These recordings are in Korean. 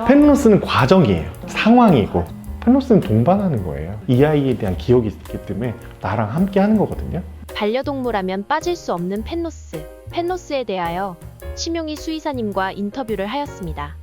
펜로스는 과정이에요. 상황이고 펜로스는 동반하는 거예요. 이 아이에 대한 기억이 있기 때문에 나랑 함께 하는 거거든요. 반려동물하면 빠질 수 없는 펜로스. 펜로스에 대하여 심용희 수의사님과 인터뷰를 하였습니다.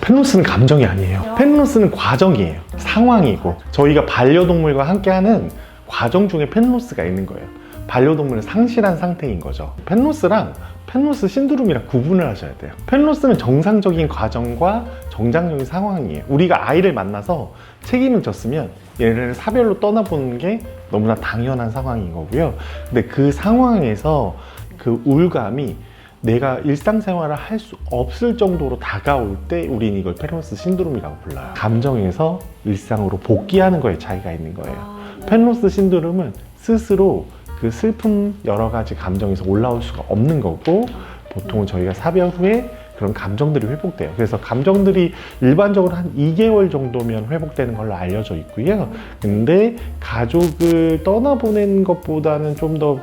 펜로스는 감정이 아니에요. 펜로스는 과정이에요. 상황이고 저희가 반려동물과 함께하는 과정 중에 펜로스가 있는 거예요. 반려동물은 상실한 상태인 거죠. 펜로스랑 펜로스 신드롬이랑 구분을 하셔야 돼요. 펜로스는 정상적인 과정과 정상적인 상황이에요. 우리가 아이를 만나서 책임을 졌으면 얘를 사별로 떠나보는 게 너무나 당연한 상황인 거고요. 근데 그 상황에서 그 우울감이 내가 일상생활을 할 수 없을 정도로 다가올 때 우린 이걸 펜로스 신드롬이라고 불러요. 감정에서 일상으로 복귀하는 거에 차이가 있는 거예요. 펜로스 신드롬은 스스로 그 슬픔 여러 가지 감정에서 올라올 수가 없는 거고 보통은 저희가 사별 후에 그런 감정들이 회복돼요. 그래서 감정들이 일반적으로 한 2개월 정도면 회복되는 걸로 알려져 있고요. 근데 가족을 떠나보낸 것보다는 좀 더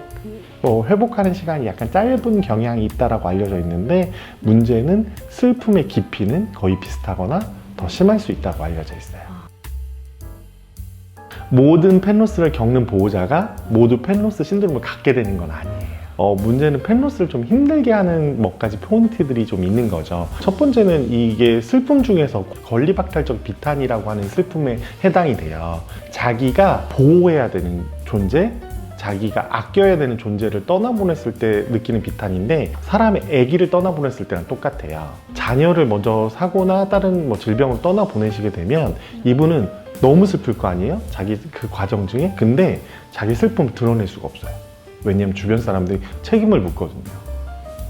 회복하는 시간이 약간 짧은 경향이 있다라고 알려져 있는데 문제는 슬픔의 깊이는 거의 비슷하거나 더 심할 수 있다고 알려져 있어요. 모든 펜로스를 겪는 보호자가 모두 펜로스 신드롬을 갖게 되는 건 아니에요. 문제는 펜로스를 좀 힘들게 하는 몇 가지 포인트들이 좀 있는 거죠. 첫 번째는 이게 슬픔 중에서 권리박탈적 비탄이라고 하는 슬픔에 해당이 돼요. 자기가 보호해야 되는 존재, 자기가 아껴야 되는 존재를 떠나보냈을 때 느끼는 비탄인데 사람의 아기를 떠나보냈을 때랑 똑같아요. 자녀를 먼저 사고나 다른 질병을 떠나보내시게 되면 이분은 너무 슬플 거 아니에요? 자기 그 과정 중에. 근데 자기 슬픔을 드러낼 수가 없어요. 왜냐면 주변 사람들이 책임을 묻거든요.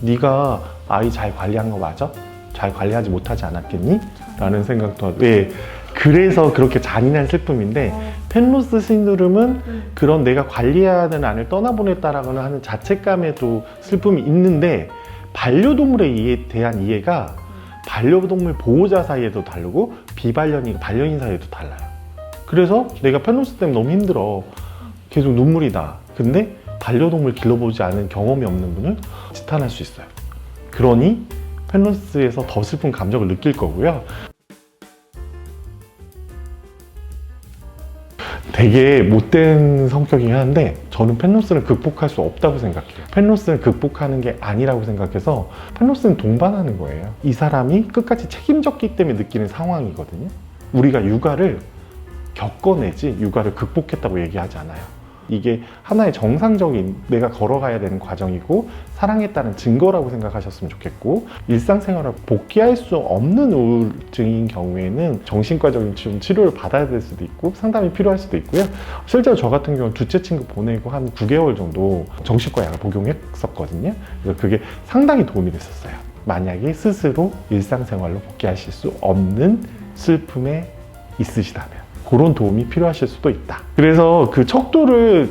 네가 아이 잘 관리한 거 맞아? 잘 관리하지 못하지 않았겠니? 라는 생각도 하고. 왜? 그래서 그렇게 잔인한 슬픔인데 펜로스 신드롬은 그런 내가 관리해야 하는 안을 떠나보냈다라고 하는 자책감에도 슬픔이 있는데 반려동물에 대한 이해가 반려동물 보호자 사이에도 다르고 비반려인, 반려인 사이에도 달라요. 그래서 내가 펜로스 때문에 너무 힘들어. 계속 눈물이 나. 근데 반려동물 길러보지 않은 경험이 없는 분은 지탄할 수 있어요. 그러니 펜로스에서 더 슬픈 감정을 느낄 거고요. 되게 못된 성격이긴 한데 저는 펜로스를 극복할 수 없다고 생각해요. 펜로스를 극복하는 게 아니라고 생각해서 펜로스는 동반하는 거예요. 이 사람이 끝까지 책임졌기 때문에 느끼는 상황이거든요. 우리가 육아를 겪어내지 육아를 극복했다고 얘기하지 않아요. 이게 하나의 정상적인 내가 걸어가야 되는 과정이고 사랑했다는 증거라고 생각하셨으면 좋겠고 일상생활을 복귀할 수 없는 우울증인 경우에는 정신과적인 치료를 받아야 될 수도 있고 상담이 필요할 수도 있고요. 실제로 저 같은 경우는 둘째 친구 보내고 한 9개월 정도 정신과 약을 복용했었거든요. 그래서 그게 상당히 도움이 됐었어요. 만약에 스스로 일상생활로 복귀하실 수 없는 슬픔에 있으시다면 그런 도움이 필요하실 수도 있다. 그래서 그 척도를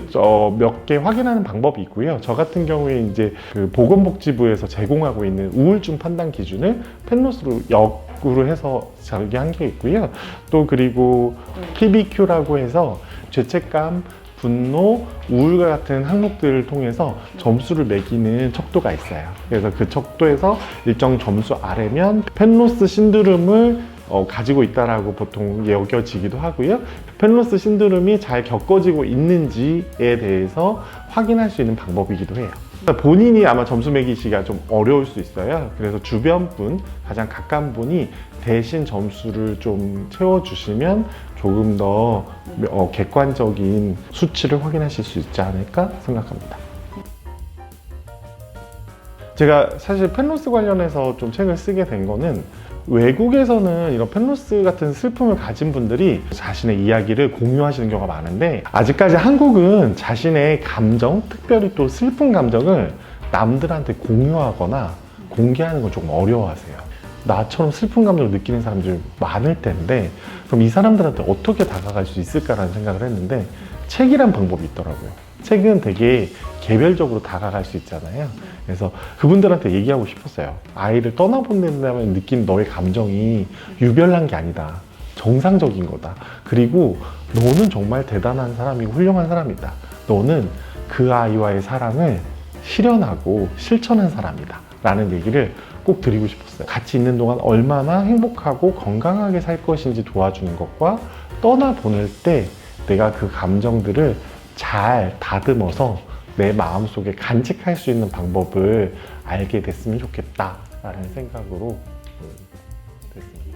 몇 개 확인하는 방법이 있고요. 저 같은 경우에 이제 그 보건복지부에서 제공하고 있는 우울증 판단 기준을 펜로스로 역으로 해서 전개한 게 있고요. 또 그리고 PBQ라고 해서 죄책감, 분노, 우울과 같은 항목들을 통해서 점수를 매기는 척도가 있어요. 그래서 그 척도에서 일정 점수 아래면 펜로스 신드롬을 가지고 있다라고 보통 여겨지기도 하고요. 펜로스 신드롬이 잘 겪어지고 있는지에 대해서 확인할 수 있는 방법이기도 해요. 본인이 아마 점수 매기시기가 좀 어려울 수 있어요. 그래서 주변 분, 가장 가까운 분이 대신 점수를 좀 채워주시면 조금 더 객관적인 수치를 확인하실 수 있지 않을까 생각합니다. 제가 사실 펜로스 관련해서 좀 책을 쓰게 된 거는 외국에서는 이런 펜로스 같은 슬픔을 가진 분들이 자신의 이야기를 공유하시는 경우가 많은데 아직까지 한국은 자신의 감정, 특별히 또 슬픈 감정을 남들한테 공유하거나 공개하는 걸 조금 어려워하세요. 나처럼 슬픈 감정을 느끼는 사람들이 많을 텐데 그럼 이 사람들한테 어떻게 다가갈 수 있을까라는 생각을 했는데 책이란 방법이 있더라고요. 책은 되게 개별적으로 다가갈 수 있잖아요. 그래서 그분들한테 얘기하고 싶었어요. 아이를 떠나보낸다면 느낀 너의 감정이 유별난 게 아니다. 정상적인 거다. 그리고 너는 정말 대단한 사람이고 훌륭한 사람이다. 너는 그 아이와의 사랑을 실현하고 실천한 사람이다. 라는 얘기를 꼭 드리고 싶었어요. 같이 있는 동안 얼마나 행복하고 건강하게 살 것인지 도와주는 것과 떠나보낼 때 내가 그 감정들을 잘 다듬어서 내 마음속에 간직할 수 있는 방법을 알게 됐으면 좋겠다라는 생각으로 됐습니다.